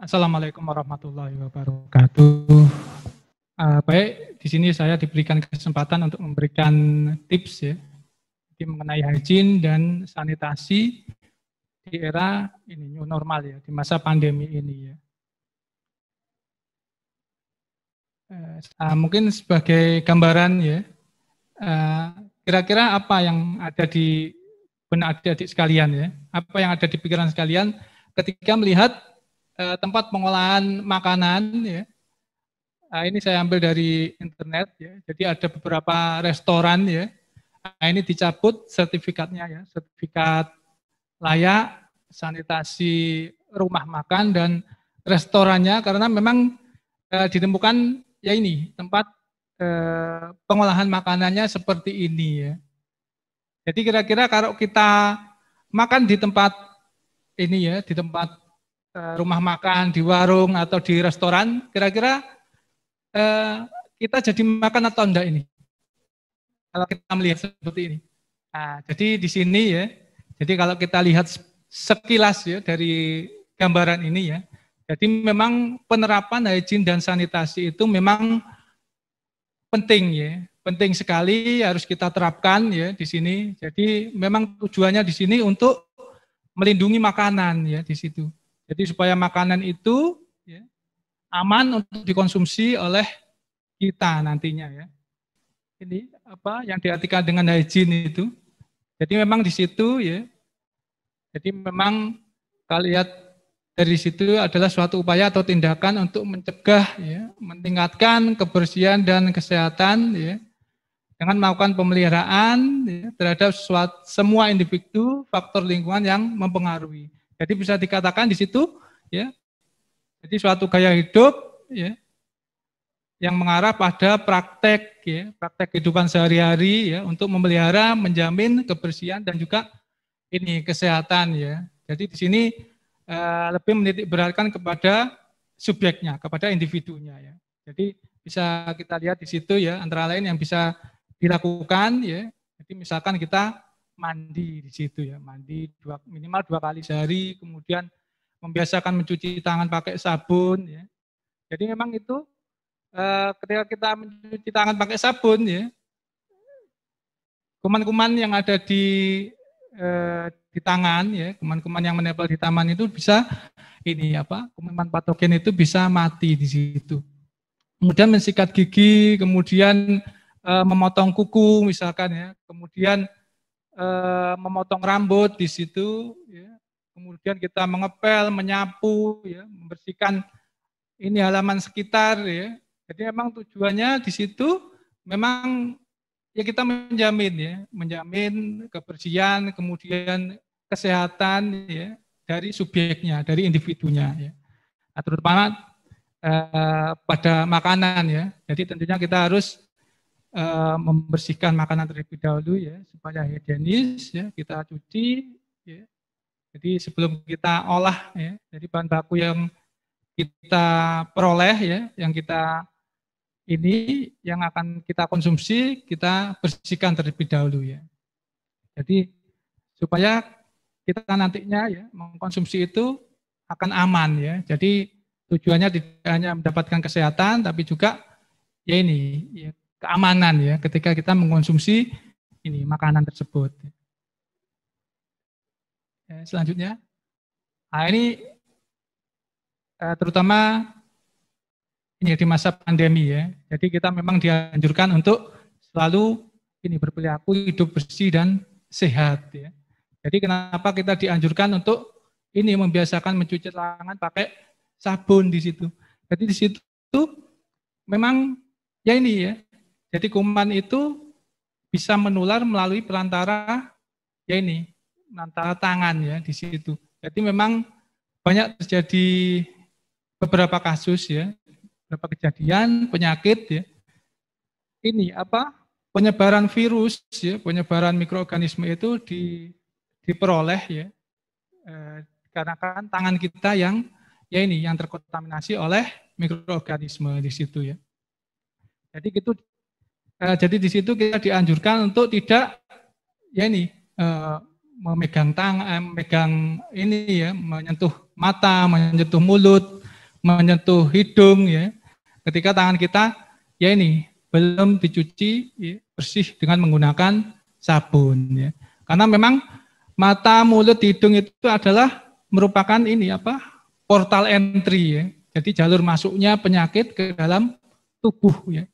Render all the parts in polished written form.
Assalamualaikum warahmatullahi wabarakatuh. Baik, di sini saya diberikan kesempatan untuk memberikan tips ya, mengenai hygiene dan sanitasi di era ini new normal ya, di masa pandemi ini ya. Mungkin sebagai gambaran ya, kira-kira apa yang ada di benak adik-adik sekalian ya, apa yang ada di pikiran sekalian ketika melihat tempat pengolahan makanan ya. Ini saya ambil dari internet ya. Jadi ada beberapa restoran ya. Ini dicabut sertifikatnya ya, sertifikat layak sanitasi rumah makan dan restorannya karena memang ditemukan ya ini tempat pengolahan makanannya seperti ini ya. Jadi kira-kira kalau kita makan di tempat ini ya, di tempat rumah makan, di warung atau di restoran, kira-kira kita jadi makan atau enggak ini? Kalau kita melihat seperti ini. Nah, jadi di sini ya, jadi kalau kita lihat sekilas ya dari gambaran ini ya, jadi memang penerapan hygiene dan sanitasi itu memang penting ya, penting sekali harus kita terapkan ya di sini. Jadi memang tujuannya di sini untuk melindungi makanan ya di situ. Jadi supaya makanan itu ya, aman untuk dikonsumsi oleh kita nantinya ya. Ini apa yang diartikan dengan hygiene itu. Jadi memang di situ ya. Jadi memang kalau lihat dari situ adalah suatu upaya atau tindakan untuk mencegah ya, meningkatkan kebersihan dan kesehatan ya, dengan melakukan pemeliharaan ya, terhadap semua individu faktor lingkungan yang mempengaruhi. Jadi bisa dikatakan di situ ya. Jadi suatu gaya hidup ya yang mengarah pada praktek ya, praktek kehidupan sehari-hari ya untuk memelihara, menjamin kebersihan dan juga ini kesehatan ya. Jadi di sini lebih menitik beratkan kepada subjeknya, kepada individunya ya. Jadi bisa kita lihat di situ ya antara lain yang bisa dilakukan ya. Jadi misalkan kita mandi di situ ya, mandi minimal 2 kali sehari, kemudian membiasakan mencuci tangan pakai sabun ya. Jadi memang itu ketika kita mencuci tangan pakai sabun ya, kuman-kuman yang ada di tangan ya, kuman-kuman yang menempel di tangan itu bisa ini apa, kuman patogen itu bisa mati di situ. Kemudian mensikat gigi, kemudian memotong kuku misalkan ya, kemudian memotong rambut di situ, ya. Kemudian kita mengepel, menyapu, ya, membersihkan ini halaman sekitar, ya. Jadi memang tujuannya di situ memang ya kita menjamin ya, menjamin kebersihan, kemudian kesehatan ya dari subjeknya, dari individunya, ya. Nah, terutama pada makanan ya. Jadi tentunya kita harus membersihkan makanan terlebih dahulu ya supaya higienis ya, kita cuci ya. Jadi sebelum kita olah ya, jadi bahan baku yang kita peroleh ya, yang kita ini yang akan kita konsumsi kita bersihkan terlebih dahulu ya. Jadi supaya kita nantinya ya mengkonsumsi itu akan aman ya. Jadi tujuannya tidak hanya mendapatkan kesehatan tapi juga ya ini ya, keamanan ya ketika kita mengkonsumsi ini makanan tersebut. Selanjutnya, nah ini terutama ini di masa pandemi ya. Jadi kita memang dianjurkan untuk selalu ini berperilaku hidup bersih dan sehat ya. Jadi kenapa kita dianjurkan untuk ini membiasakan mencuci tangan pakai sabun di situ. Jadi di situ memang ya ini ya. Jadi kuman itu bisa menular melalui perantara ya ini, perantara tangan ya di situ. Jadi memang banyak terjadi beberapa kasus ya, beberapa kejadian penyakit ya. Ini apa? Penyebaran virus ya, penyebaran mikroorganisme itu diperoleh ya. Karena kan tangan kita yang ya ini yang terkontaminasi oleh mikroorganisme di situ ya. Jadi gitu. Jadi di situ kita dianjurkan untuk tidak ya ini memegang tangan, memegang ini ya, menyentuh mata, menyentuh mulut, menyentuh hidung ya. Ketika tangan kita ya ini belum dicuci ya, bersih dengan menggunakan sabun ya. Karena memang mata, mulut, hidung itu adalah merupakan ini apa? Portal entry ya. Jadi jalur masuknya penyakit ke dalam tubuh ya.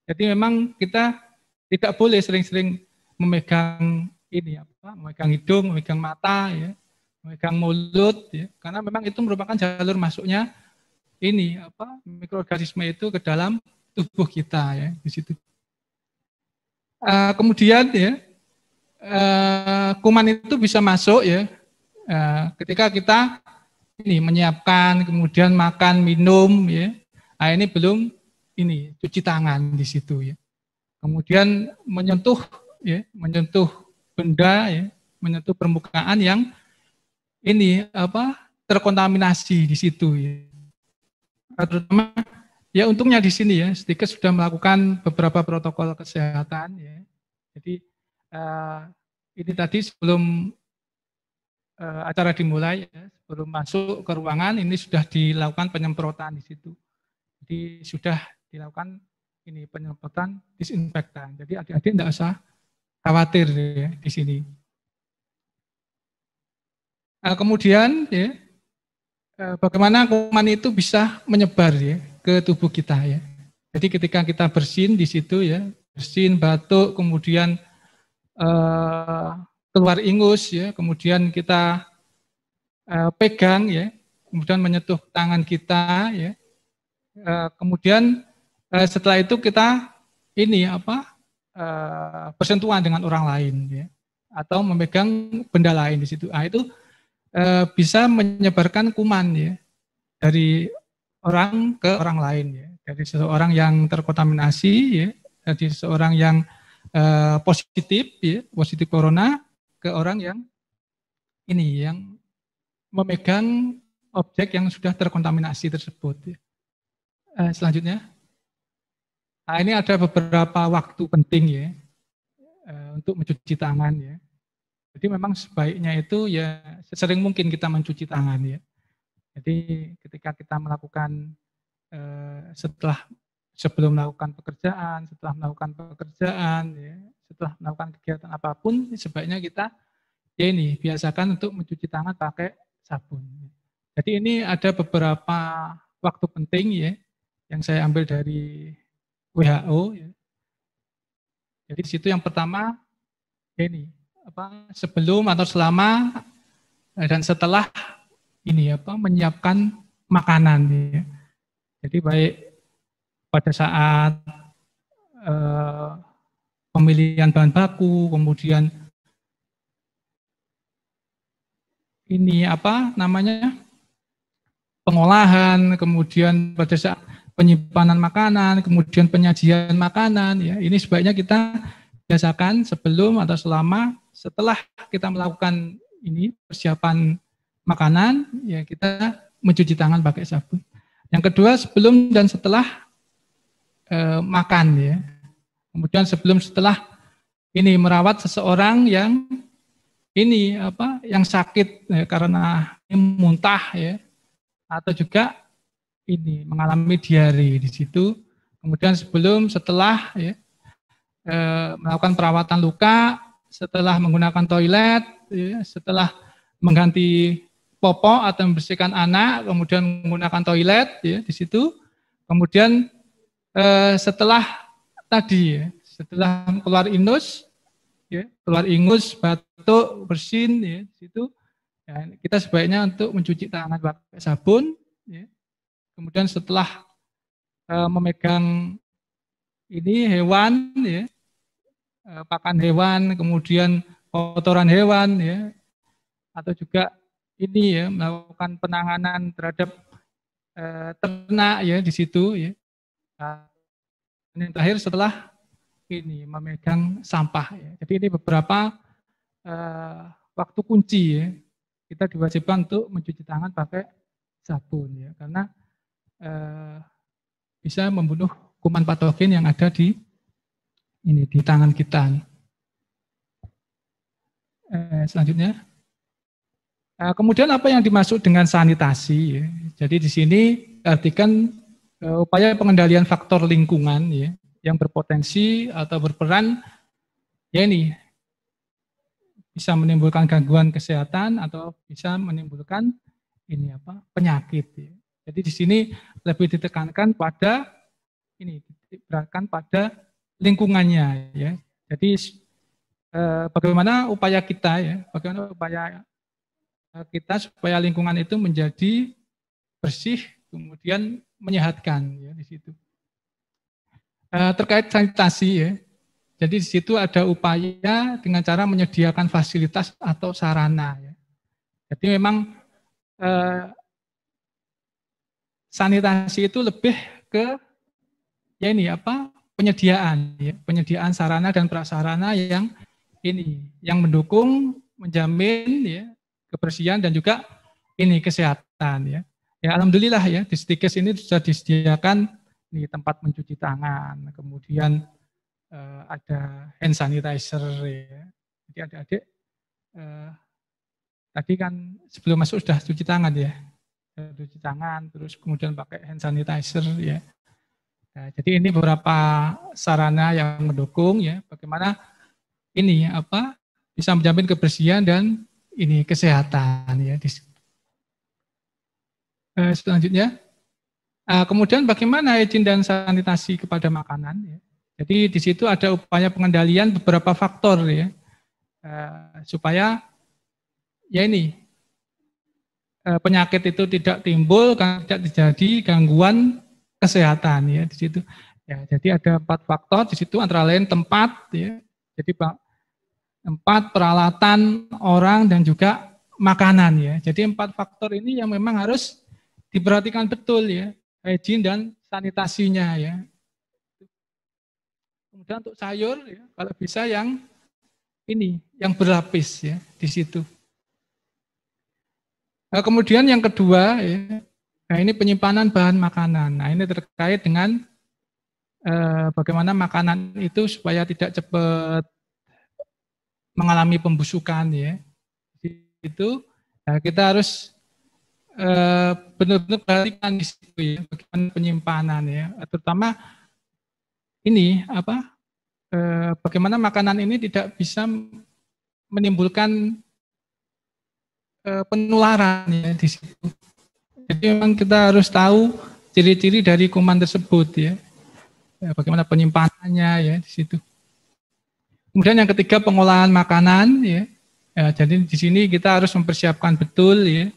Jadi memang kita tidak boleh sering-sering memegang ini apa? Memegang hidung, memegang mata ya, memegang mulut ya. Karena memang itu merupakan jalur masuknya ini apa? Mikroorganisme itu ke dalam tubuh kita ya di situ. Kemudian ya kuman itu bisa masuk ya ketika kita ini menyiapkan, kemudian makan, minum ya. Nah, ini belum ini cuci tangan di situ ya. Kemudian menyentuh ya, menyentuh benda ya, menyentuh permukaan yang ini apa? Terkontaminasi di situ ya. Terutama ya untungnya di sini ya, Stikes sudah melakukan beberapa protokol kesehatan ya. Jadi ini tadi sebelum acara dimulai, ya, sebelum masuk ke ruangan ini sudah dilakukan penyemprotan di situ. Jadi sudah dilakukan ini penyemprotan disinfektan. Jadi adik-adik tidak usah khawatir ya di sini. Kemudian ya, bagaimana kuman itu bisa menyebar ya ke tubuh kita ya. Jadi ketika kita bersin di situ ya, bersin, batuk, kemudian keluar ingus ya, kemudian kita pegang ya, kemudian menyentuh tangan kita ya, kemudian setelah itu kita ini apa bersentuhan dengan orang lain ya, atau memegang benda lain di situ. Itu bisa menyebarkan kuman ya dari orang ke orang lain ya, dari seseorang yang terkontaminasi ya, dari seseorang yang positif ya, positif corona ke orang yang ini yang memegang objek yang sudah terkontaminasi tersebut. Selanjutnya, nah ini ada beberapa waktu penting ya untuk mencuci tangan ya. Jadi memang sebaiknya itu ya sesering mungkin kita mencuci tangan ya. Jadi ketika kita melakukan sebelum melakukan pekerjaan, setelah melakukan pekerjaan, ya, setelah melakukan kegiatan apapun, sebaiknya kita ya ini biasakan untuk mencuci tangan pakai sabun. Jadi ini ada beberapa waktu penting ya yang saya ambil dari WHO. Ya. Jadi di situ yang pertama ya ini apa sebelum atau selama dan setelah ini apa menyiapkan makanan. Ya. Jadi baik pada saat pemilihan bahan baku, kemudian ini apa namanya pengolahan, kemudian pada saat penyimpanan makanan, kemudian penyajian makanan, ya ini sebaiknya kita biasakan sebelum atau selama setelah kita melakukan ini persiapan makanan, ya kita mencuci tangan pakai sabun. Yang kedua sebelum dan setelah makan, ya. Kemudian sebelum setelah ini merawat seseorang yang ini apa yang sakit ya, karena muntah ya atau juga ini mengalami diare di situ. Kemudian sebelum setelah ya, melakukan perawatan luka, setelah menggunakan toilet, ya, setelah mengganti popok atau membersihkan anak, kemudian menggunakan toilet ya di situ. Kemudian setelah tadi ya, setelah keluar ingus ya, keluar ingus, batuk, bersin, ya, situ, ya, kita sebaiknya untuk mencuci tangan pakai sabun. Ya. Kemudian setelah memegang ini hewan, ya, pakan hewan, kemudian kotoran hewan, ya, atau juga ini ya melakukan penanganan terhadap ternak ya di situ, ya. Dan yang terakhir setelah ini memegang sampah ya. Jadi ini beberapa waktu kunci ya. Kita diwajibkan untuk mencuci tangan pakai sabun ya karena bisa membunuh kuman patogen yang ada di ini di tangan kita. Selanjutnya. Kemudian apa yang dimaksud dengan sanitasi ya. Jadi di sini artikan upaya pengendalian faktor lingkungan ya, yang berpotensi atau berperan ya ini bisa menimbulkan gangguan kesehatan atau bisa menimbulkan ini penyakit. Ya. Jadi di sini lebih ditekankan pada ini, ditekankan pada lingkungannya ya. Jadi bagaimana upaya kita ya, bagaimana upaya kita supaya lingkungan itu menjadi bersih, kemudian menyehatkan ya di situ. Terkait sanitasi ya, jadi di situ ada upaya dengan cara menyediakan fasilitas atau sarana ya. Jadi memang sanitasi itu lebih ke ya ini penyediaan sarana dan prasarana yang ini yang mendukung, menjamin ya kebersihan dan juga ini kesehatan ya. Ya alhamdulillah ya di Stikes ini sudah disediakan di tempat mencuci tangan, kemudian ada hand sanitizer ya. Jadi adik-adik tadi kan sebelum masuk sudah cuci tangan ya. Cuci tangan terus kemudian pakai hand sanitizer ya. Nah, jadi ini beberapa sarana yang mendukung ya bagaimana ini bisa menjamin kebersihan dan ini kesehatan ya. Selanjutnya, kemudian bagaimana izin dan sanitasi kepada makanan ya. Jadi di situ ada upaya pengendalian beberapa faktor ya supaya ya ini penyakit itu tidak timbul, tidak terjadi gangguan kesehatan ya di situ. Ya, jadi ada 4 faktor di situ antara lain tempat ya. Jadi tempat, peralatan, orang dan juga makanan ya. Jadi 4 faktor ini yang memang harus diperhatikan betul ya, hygiene dan sanitasinya ya. Kemudian untuk sayur ya, kalau bisa yang ini, yang berlapis ya di situ. Nah, kemudian yang kedua ya, nah ini penyimpanan bahan makanan. Nah ini terkait dengan bagaimana makanan itu supaya tidak cepat mengalami pembusukan ya. Itu nah, kita harus benar-benar perhatikan di situ ya, bagaimana penyimpanan ya, terutama ini bagaimana makanan ini tidak bisa menimbulkan penularan ya di situ. Jadi memang kita harus tahu ciri-ciri dari kuman tersebut ya. Bagaimana penyimpanannya ya di situ. Kemudian yang ketiga pengolahan makanan ya. Jadi di sini kita harus mempersiapkan betul ya.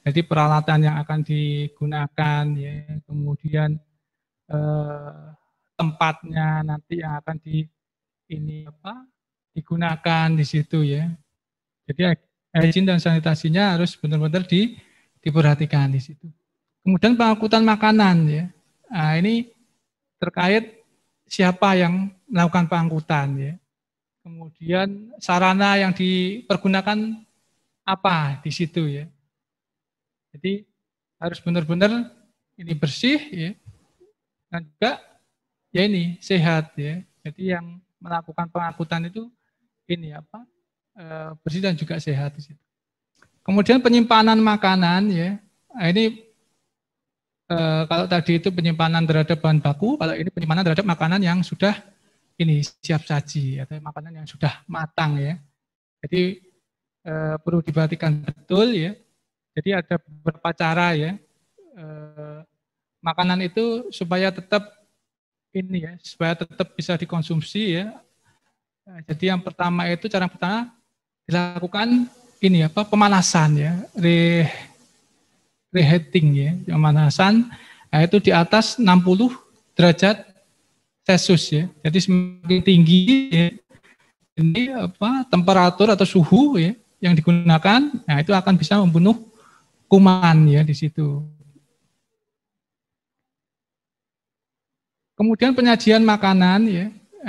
Jadi peralatan yang akan digunakan ya. Kemudian tempatnya nanti yang akan digunakan di situ ya. Jadi hygiene dan sanitasinya harus benar-benar diperhatikan di situ. Kemudian pengangkutan makanan ya. Nah, ini terkait siapa yang melakukan pengangkutan ya. Kemudian sarana yang dipergunakan apa di situ ya. Jadi harus benar-benar ini bersih ya. Dan juga ya ini sehat ya. Jadi yang melakukan pengangkutan itu ini bersih dan juga sehat di situ. Kemudian penyimpanan makanan ya. Nah, ini kalau tadi itu penyimpanan terhadap bahan baku, kalau ini penyimpanan terhadap makanan yang sudah ini siap saji atau makanan yang sudah matang ya. Jadi perlu diperhatikan betul ya. Jadi ada beberapa cara ya. Makanan itu supaya tetap ini ya, supaya tetap bisa dikonsumsi ya. Jadi yang pertama itu cara pertama dilakukan ini pemanasan ya, reheating ya, pemanasan itu di atas 60 derajat Celcius ya. Jadi semakin tinggi ya, ini temperatur atau suhu ya yang digunakan, nah itu akan bisa membunuh kuman ya di situ. Kemudian penyajian makanan ya,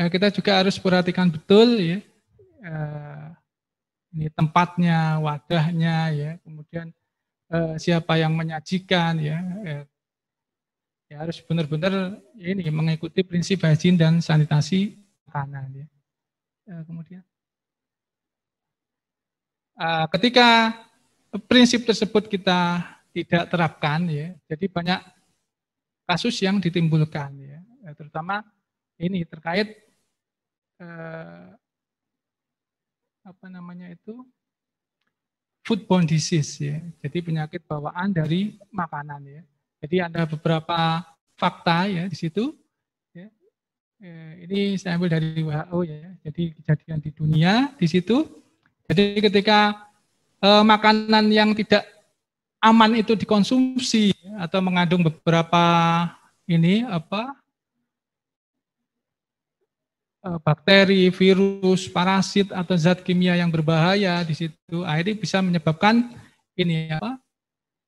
kita juga harus perhatikan betul ya. Ini tempatnya, wadahnya ya, kemudian siapa yang menyajikan ya. Ya harus benar-benar ini mengikuti prinsip hygiene dan sanitasi makanan ya. Kemudian ketika prinsip tersebut kita tidak terapkan ya, jadi banyak kasus yang ditimbulkan ya. Terutama ini terkait apa namanya itu foodborne disease ya. Jadi penyakit bawaan dari makanan ya. Jadi ada beberapa fakta ya di situ. Ya. Ini saya ambil dari WHO ya. Jadi kejadian di dunia di situ. Jadi ketika makanan yang tidak aman itu dikonsumsi atau mengandung beberapa ini bakteri, virus, parasit atau zat kimia yang berbahaya di situ, ini bisa menyebabkan ini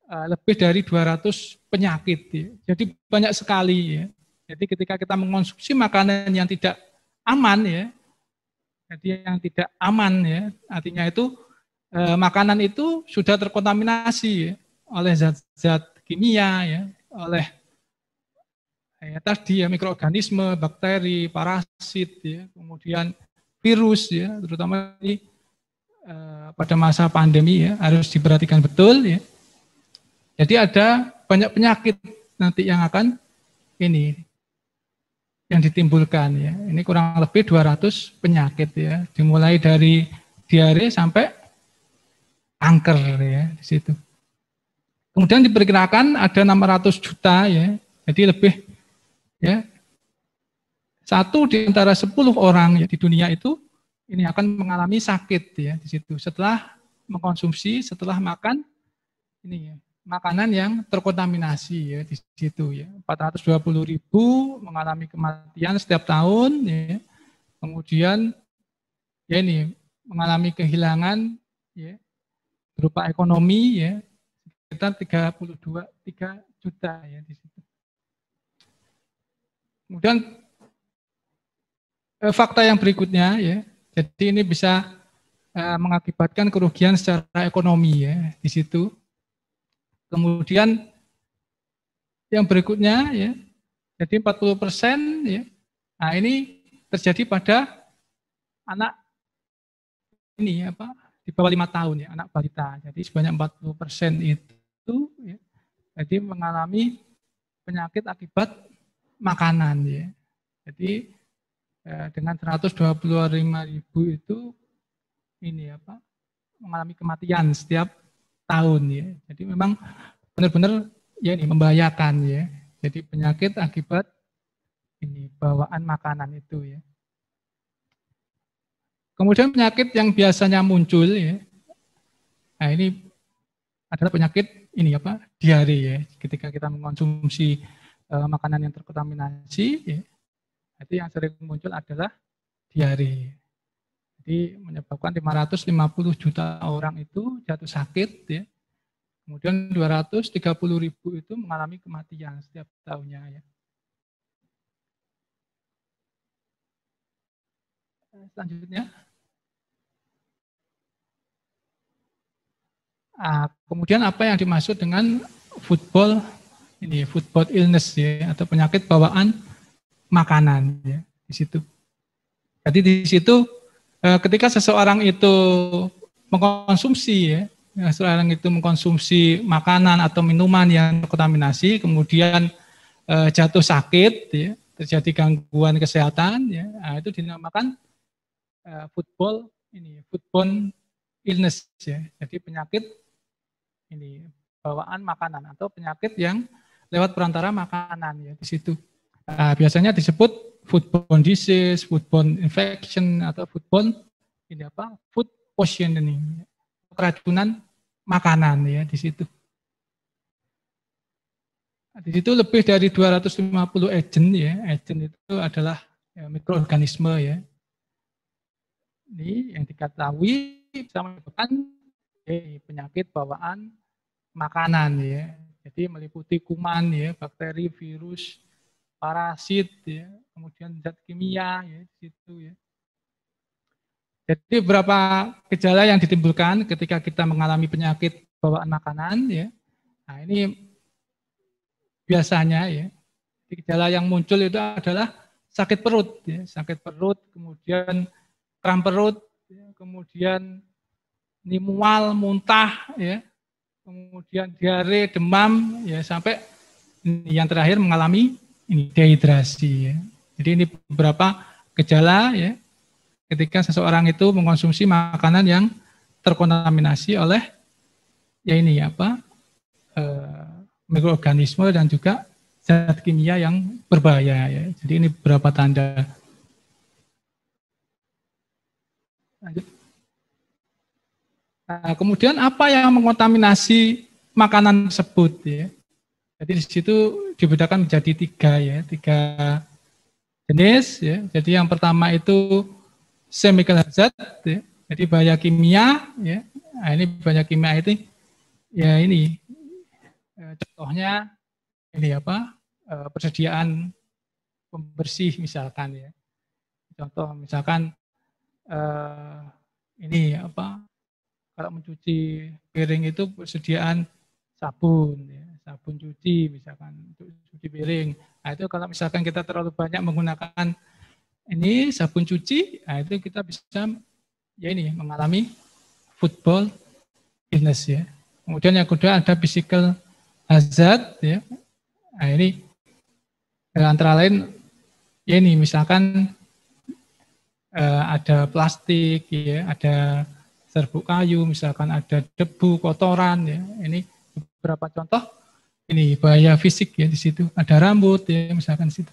lebih dari 200 penyakit. Ya. Jadi banyak sekali ya. Jadi ketika kita mengonsumsi makanan yang tidak aman ya, jadi yang tidak aman ya, artinya itu makanan itu sudah terkontaminasi ya, oleh zat-zat kimia ya, oleh tadi ya mikroorganisme, bakteri, parasit ya, kemudian virus ya, terutama ini pada masa pandemi ya harus diperhatikan betul ya. Jadi ada banyak penyakit nanti yang akan ini yang ditimbulkan ya. Ini kurang lebih 200 penyakit ya, dimulai dari diare sampai kanker ya di situ. Kemudian diperkirakan ada 600 juta ya. Jadi lebih ya, 1 di antara 10 orang ya, di dunia itu ini akan mengalami sakit ya di situ setelah mengkonsumsi, setelah makan ini ya, makanan yang terkontaminasi ya di situ ya. 420.000 mengalami kematian setiap tahun ya. Kemudian ya ini mengalami kehilangan ya berupa ekonomi ya sekitar 3 juta ya di situ. Kemudian fakta yang berikutnya ya, jadi ini bisa mengakibatkan kerugian secara ekonomi ya di situ. Kemudian yang berikutnya ya, jadi 40% ya, nah ini terjadi pada anak ini di bawah 5 tahun ya, anak balita. Jadi sebanyak 40% itu ya, jadi mengalami penyakit akibat makanan ya. Jadi dengan 125.000 itu ini mengalami kematian setiap tahun ya. Jadi memang benar-benar ya ini membahayakan ya. Jadi penyakit akibat ini bawaan makanan itu ya. Kemudian penyakit yang biasanya muncul ya. Nah, ini adalah penyakit ini diare ya. Ketika kita mengkonsumsi makanan yang terkontaminasi ya. Itu yang sering muncul adalah diare. Jadi menyebabkan 550 juta orang itu jatuh sakit ya. Kemudian 230.000 itu mengalami kematian setiap tahunnya ya. Selanjutnya. Kemudian apa yang dimaksud dengan foodborne illness ya, atau penyakit bawaan makanan ya di situ. Jadi di situ ketika seseorang itu mengkonsumsi seseorang itu mengkonsumsi makanan atau minuman yang terkontaminasi, kemudian jatuh sakit ya, terjadi gangguan kesehatan ya, nah, itu dinamakan foodborne illness ya. Jadi penyakit ini bawaan makanan atau penyakit yang lewat perantara makanan ya di situ. Biasanya disebut foodborne disease, foodborne infection atau food poisoning, keracunan makanan ya di situ. Di situ lebih dari 250 agent ya. Agent itu adalah mikroorganisme ya. Ini yang diketahui bisa menyebabkan penyakit bawaan makanan ya. Jadi meliputi kuman ya, bakteri, virus, parasit ya, kemudian zat kimia ya di situ ya. Jadi beberapa gejala yang ditimbulkan ketika kita mengalami penyakit bawaan makanan ya. Nah, ini biasanya ya. Gejala yang muncul itu adalah sakit perut ya, sakit perut, kemudian kram perut, ya, kemudian ini mual, muntah ya. Kemudian diare, demam, ya sampai yang terakhir mengalami ini dehidrasi ya. Jadi ini beberapa gejala ya ketika seseorang itu mengkonsumsi makanan yang terkontaminasi oleh ya ini apa mikroorganisme dan juga zat kimia yang berbahaya ya. Jadi ini beberapa tanda. Lanjut. Nah, kemudian apa yang mengontaminasi makanan tersebut ya? Jadi di situ dibedakan menjadi tiga jenis ya. Jadi yang pertama itu chemical hazard ya. Jadi bahaya kimia ya. Nah, ini bahaya kimia itu ya ini contohnya ini apa? Persediaan pembersih misalkan ya. Contoh misalkan ini apa? Kalau mencuci piring itu persediaan sabun, ya, sabun cuci misalkan untuk cuci piring. Nah itu kalau misalkan kita terlalu banyak menggunakan ini sabun cuci, nah itu kita bisa ya ini mengalami foodborne illness ya. Kemudian yang kedua ada physical hazard ya. Nah ini antara lain ya ini misalkan ada plastik ya, ada serbuk kayu, misalkan ada debu, kotoran ya. Ini beberapa contoh ini bahaya fisik ya di situ. Ada rambut ya misalkan di situ.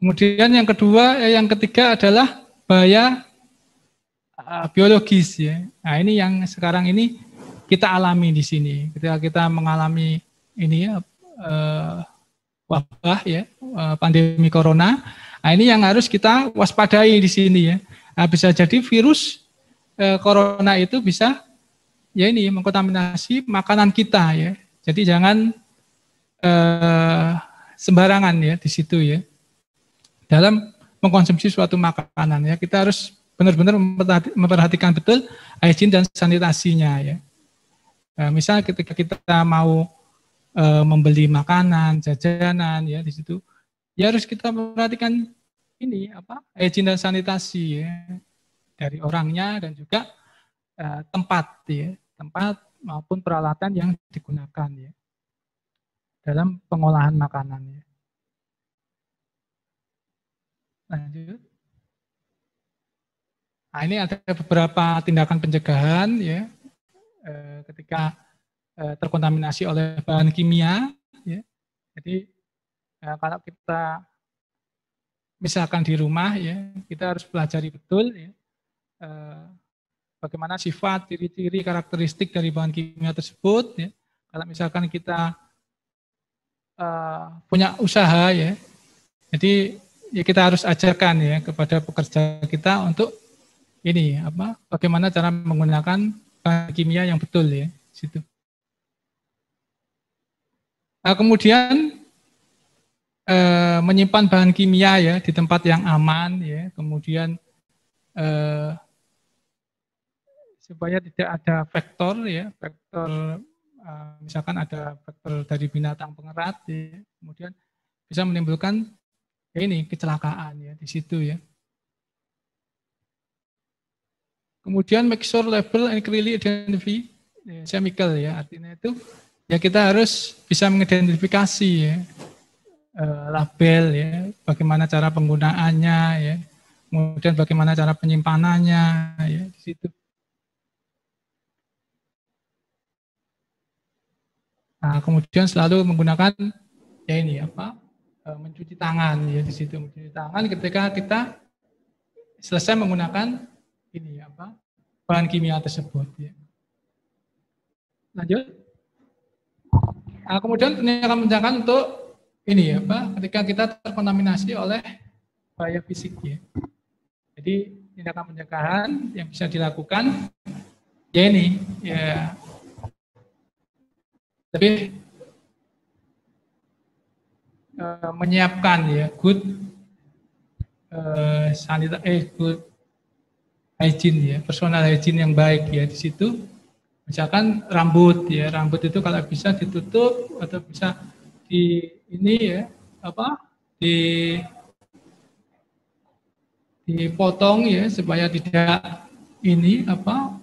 Kemudian yang kedua, yang ketiga adalah bahaya biologis ya. Nah, ini yang sekarang ini kita alami di sini. Ketika kita mengalami ini ya wabah ya, pandemi corona. Nah, ini yang harus kita waspadai di sini ya. Nah, bisa jadi virus corona itu bisa ya ini mengkontaminasi makanan kita ya. Jadi jangan sembarangan ya di situ ya. Dalam mengkonsumsi suatu makanan ya, kita harus benar-benar memperhatikan betul hygiene dan sanitasinya ya. Misal ketika kita mau membeli makanan, jajanan ya di situ, ya harus kita perhatikan ini apa hygiene dan sanitasi ya. Dari orangnya dan juga tempat ya, tempat maupun peralatan yang digunakan ya dalam pengolahan makanan ya. Lanjut. Nah, ini ada beberapa tindakan pencegahan ya ketika terkontaminasi oleh bahan kimia ya. Jadi kalau kita misalkan di rumah ya, kita harus pelajari betul ya bagaimana sifat, ciri-ciri, karakteristik dari bahan kimia tersebut. Ya. Kalau misalkan kita punya usaha ya, jadi ya kita harus ajarkan ya kepada pekerja kita untuk ini apa, bagaimana cara menggunakan bahan kimia yang betul ya, situ. Nah, kemudian menyimpan bahan kimia ya di tempat yang aman ya, kemudian supaya tidak ada vektor ya, vektor misalkan ada vektor dari binatang pengerat ya, kemudian bisa menimbulkan ya ini kecelakaan ya di situ ya. Kemudian make sure label and clearly identify chemical ya, artinya itu ya kita harus bisa mengidentifikasi ya label ya, bagaimana cara penggunaannya ya, kemudian bagaimana cara penyimpanannya ya di situ. Nah, kemudian selalu menggunakan ya ini apa mencuci tangan ya di situ, mencuci tangan ketika kita selesai menggunakan ini apa bahan kimia tersebut. Ya. Lanjut. Nah, kemudian tindakan untuk ini apa ketika kita terkontaminasi oleh bahaya fisik ya. Jadi tindakan pencegahan yang bisa dilakukan ya ini ya. Tapi menyiapkan ya good good hygiene ya, personal hygiene yang baik ya di situ. Misalkan rambut ya, rambut itu kalau bisa ditutup atau bisa di ini ya apa dipotong ya supaya tidak ini apa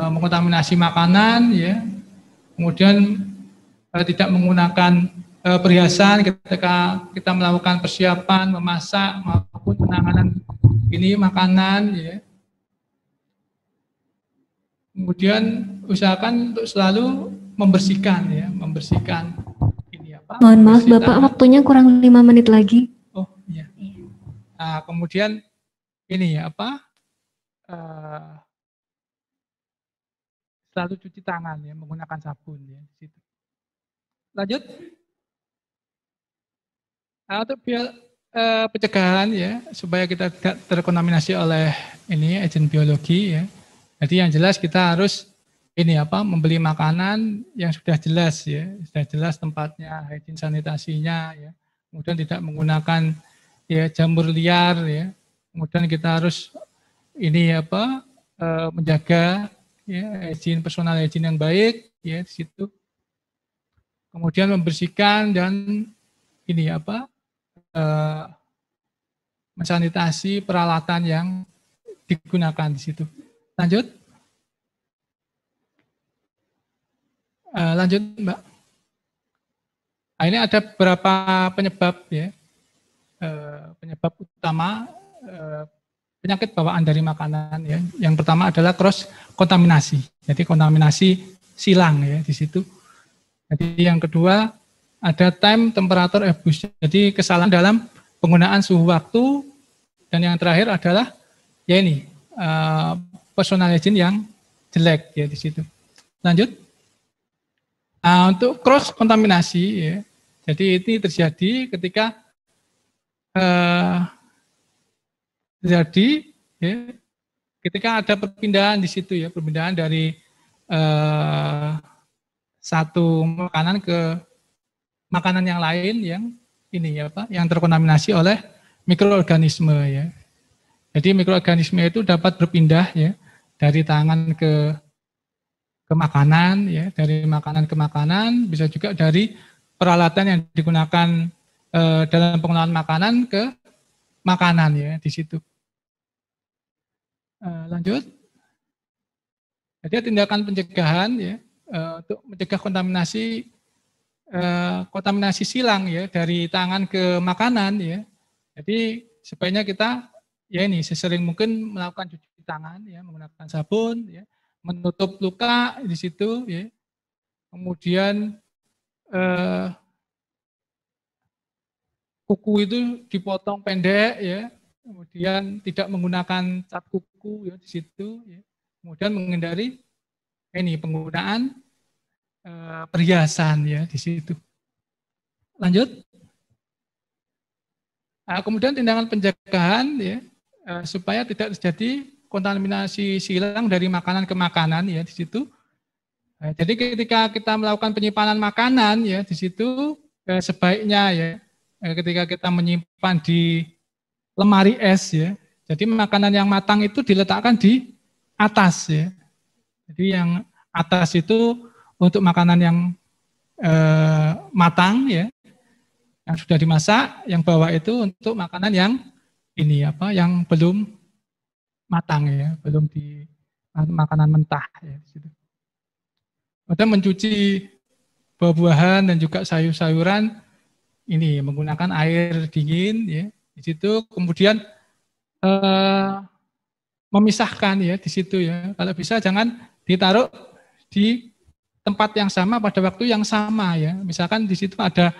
mengkontaminasi makanan ya. Kemudian tidak menggunakan perhiasan ketika kita melakukan persiapan memasak maupun penanganan ini makanan ya. Kemudian usahakan untuk selalu membersihkan ya, membersihkan ini apa? Mohon maaf Bapak, waktunya kurang 5 menit lagi. Oh iya. Nah, kemudian ini ya apa? Selalu cuci tangan ya, menggunakan sabun ya. Situ. Lanjut. Nah, untuk pencegahan ya, supaya kita tidak terkontaminasi oleh ini agen biologi ya. Jadi yang jelas kita harus ini apa, membeli makanan yang sudah jelas ya, sudah jelas tempatnya, hygiene sanitasinya ya. Kemudian tidak menggunakan ya jamur liar ya. Kemudian kita harus ini apa, menjaga ya hygiene, personal hygiene yang baik ya di situ. Kemudian membersihkan dan ini apa, mensanitasi peralatan yang digunakan di situ. Lanjut. Lanjut Mbak. Nah, ini ada beberapa penyebab ya, penyebab utama penyakit bawaan dari makanan ya. Yang pertama adalah cross kontaminasi. Jadi kontaminasi silang ya di situ. Jadi yang kedua ada time temperature abuse. Jadi kesalahan dalam penggunaan suhu waktu, dan yang terakhir adalah ya ini personal hygiene yang jelek ya di situ. Lanjut. Untuk cross kontaminasi ya. Jadi ini terjadi ketika ketika ada perpindahan di situ ya, perpindahan dari satu makanan ke makanan yang lain yang ini ya Pak, yang terkontaminasi oleh mikroorganisme ya. Jadi mikroorganisme itu dapat berpindah ya dari tangan ke makanan ya, dari makanan ke makanan, bisa juga dari peralatan yang digunakan dalam pengelolaan makanan ke makanan ya di situ. Lanjut. Jadi tindakan pencegahan ya untuk mencegah kontaminasi silang ya dari tangan ke makanan ya. Jadi sebaiknya kita ya ini sesering mungkin melakukan cuci tangan ya, menggunakan sabun ya, menutup luka di situ ya. Kemudian kuku itu dipotong pendek ya. Kemudian tidak menggunakan cat kuku ya di situ ya. Kemudian menghindari ini penggunaan perhiasan ya di situ. Lanjut. Nah, kemudian tindakan pencegahan ya supaya tidak terjadi kontaminasi silang dari makanan ke makanan ya di situ. Nah, jadi ketika kita melakukan penyimpanan makanan ya di situ sebaiknya ya ketika kita menyimpan di lemari es ya. Jadi makanan yang matang itu diletakkan di atas ya. Jadi yang atas itu untuk makanan yang matang ya, yang sudah dimasak, yang bawah itu untuk makanan yang ini apa, yang belum matang ya, belum di makanan mentah ya. Kemudian mencuci buah-buahan dan juga sayur-sayuran ini menggunakan air dingin ya di situ. Kemudian memisahkan ya di situ ya. Kalau bisa jangan ditaruh di tempat yang sama pada waktu yang sama ya. Misalkan di situ ada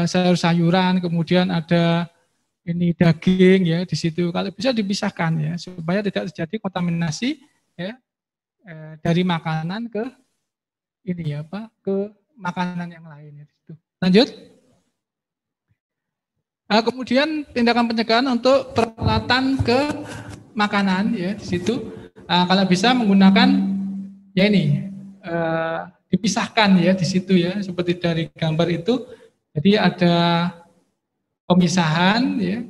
sayur-sayuran, kemudian ada ini daging ya di situ. Kalau bisa dipisahkan ya supaya tidak terjadi kontaminasi ya dari makanan ke ini ya Pak, ke makanan yang lain ya di situ. Lanjut. Kemudian tindakan pencegahan untuk peralatan ke makanan ya di situ. Kalau bisa menggunakan ya ini dipisahkan ya di situ ya seperti dari gambar itu. Jadi ada pemisahan ya.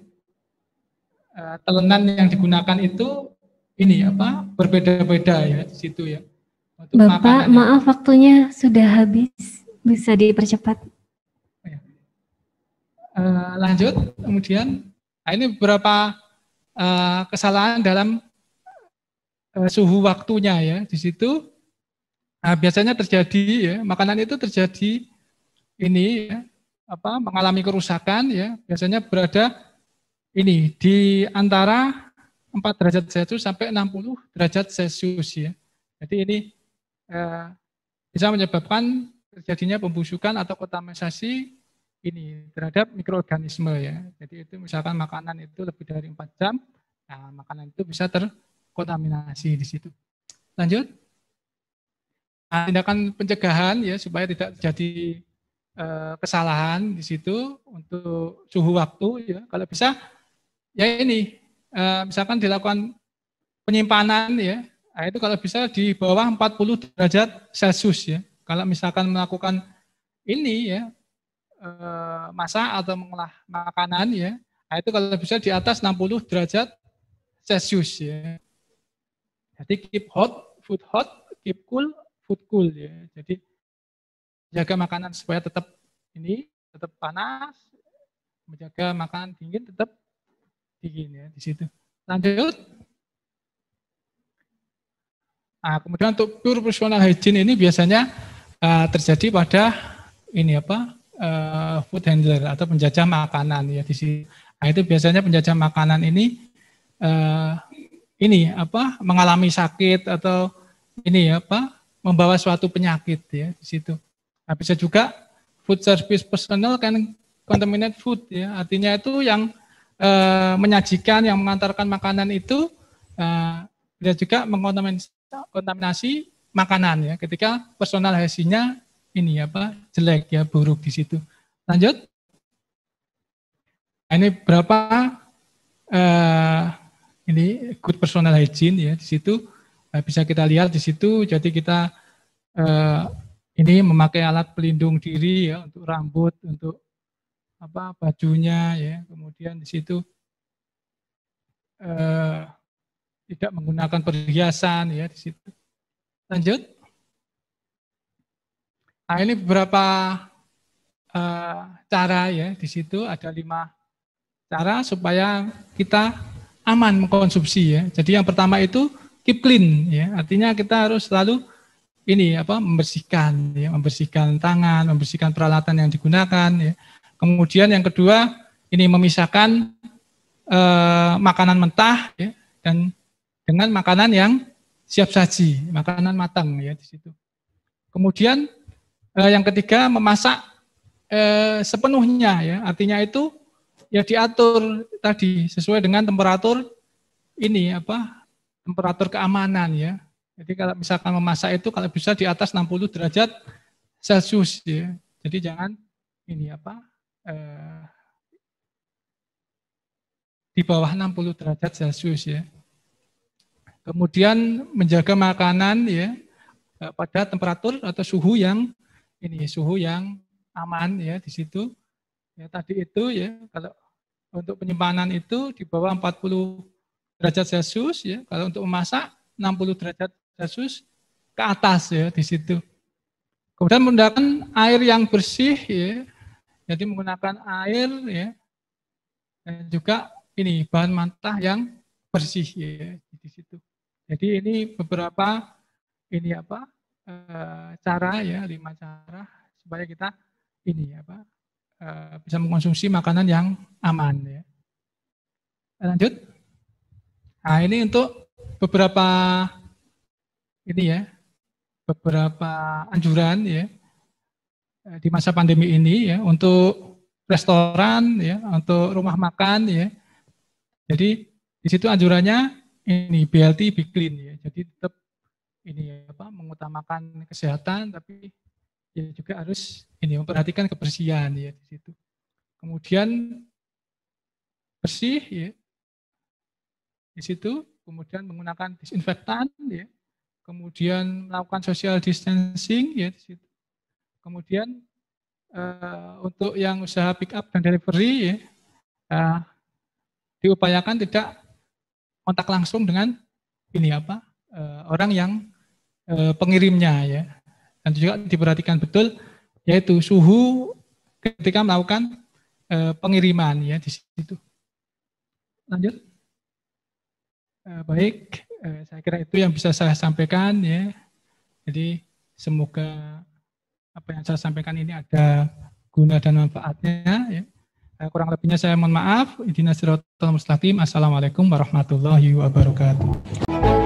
Telenan yang digunakan itu ini apa berbeda-beda ya di situ ya. Untuk Bapak, maaf waktunya sudah habis. Bisa dipercepat. Lanjut, kemudian ini beberapa kesalahan dalam suhu waktunya ya di situ. Biasanya terjadi ya makanan itu terjadi ini ya, mengalami kerusakan ya, biasanya berada ini di antara 4 derajat Celcius sampai 60 derajat Celcius ya. Jadi ini bisa menyebabkan terjadinya pembusukan atau kontaminasi ini terhadap mikroorganisme ya. Jadi itu misalkan makanan itu lebih dari 4 jam, nah makanan itu bisa terkontaminasi di situ. Lanjut. Nah, tindakan pencegahan ya supaya tidak terjadi kesalahan di situ untuk suhu waktu ya. Kalau bisa ya ini misalkan dilakukan penyimpanan ya. Nah, itu kalau bisa di bawah 40 derajat Celcius ya. Kalau misalkan melakukan ini ya masak atau mengolah makanan ya. Nah, itu kalau bisa di atas 60 derajat Celcius ya. Jadi keep hot, keep cool, food cool ya. Jadi jaga makanan supaya tetap panas, menjaga makanan dingin tetap dingin ya di situ. Lanjut. Nah, kemudian untuk pure personal hygiene ini biasanya terjadi pada ini food handler atau penjajah makanan ya di sini. Nah, itu biasanya penjajah makanan ini mengalami sakit atau membawa suatu penyakit ya di situ. Nah, bisa juga food service personnel kan contaminate food ya, artinya itu yang menyajikan, yang mengantarkan makanan itu bisa juga mengkontaminasi makanan ya ketika personal hygiene-nya jelek ya, buruk di situ. Lanjut. Nah, ini berapa ini good personal hygiene ya di situ. Nah, bisa kita lihat di situ. Jadi kita ini memakai alat pelindung diri ya untuk rambut, untuk bajunya ya. Kemudian di situ tidak menggunakan perhiasan ya di situ. Lanjut. Nah, ini beberapa cara ya di situ, ada 5 cara supaya kita aman mengkonsumsi ya. Jadi yang pertama itu keep clean ya. Artinya kita harus selalu membersihkan tangan, membersihkan peralatan yang digunakan ya. Kemudian yang kedua ini memisahkan makanan mentah ya, dan dengan makanan yang siap saji, makanan matang ya di situ. Kemudian yang ketiga memasak sepenuhnya ya, artinya itu ya diatur tadi sesuai dengan temperatur temperatur keamanan ya. Jadi kalau misalkan memasak itu kalau bisa di atas 60 derajat Celcius ya. Jadi jangan di bawah 60 derajat Celcius ya. Kemudian menjaga makanan ya pada temperatur atau suhu yang aman ya di situ. Ya tadi itu ya, kalau untuk penyimpanan itu di bawah 40 derajat Celcius ya. Kalau untuk memasak 60 derajat Celcius ke atas ya di situ. Kemudian menggunakan air yang bersih ya. Jadi menggunakan air ya. Dan juga ini bahan mentah yang bersih ya di situ. Jadi ini beberapa cara ya, 5 cara supaya kita bisa mengkonsumsi makanan yang aman ya. Lanjut. Nah, ini untuk beberapa anjuran ya di masa pandemi ini ya untuk restoran ya, untuk rumah makan ya. Jadi di situ anjurannya ini BLT be clean ya. Jadi tetap mengutamakan kesehatan tapi ya juga harus memperhatikan kebersihan ya di situ. Kemudian bersih ya di situ, kemudian menggunakan disinfektan ya. Kemudian melakukan social distancing ya di situ. Kemudian untuk yang usaha pick up dan delivery ya diupayakan tidak kontak langsung dengan orang yang pengirimnya ya. Dan juga diperhatikan betul yaitu suhu ketika melakukan pengiriman ya di situ. Lanjut. Baik, saya kira itu yang bisa saya sampaikan ya. Jadi semoga apa yang saya sampaikan ini ada guna dan manfaatnya. Ya. Kurang lebihnya saya mohon maaf. Ihdinas siratal mustaqim. Assalamualaikum warahmatullahi wabarakatuh.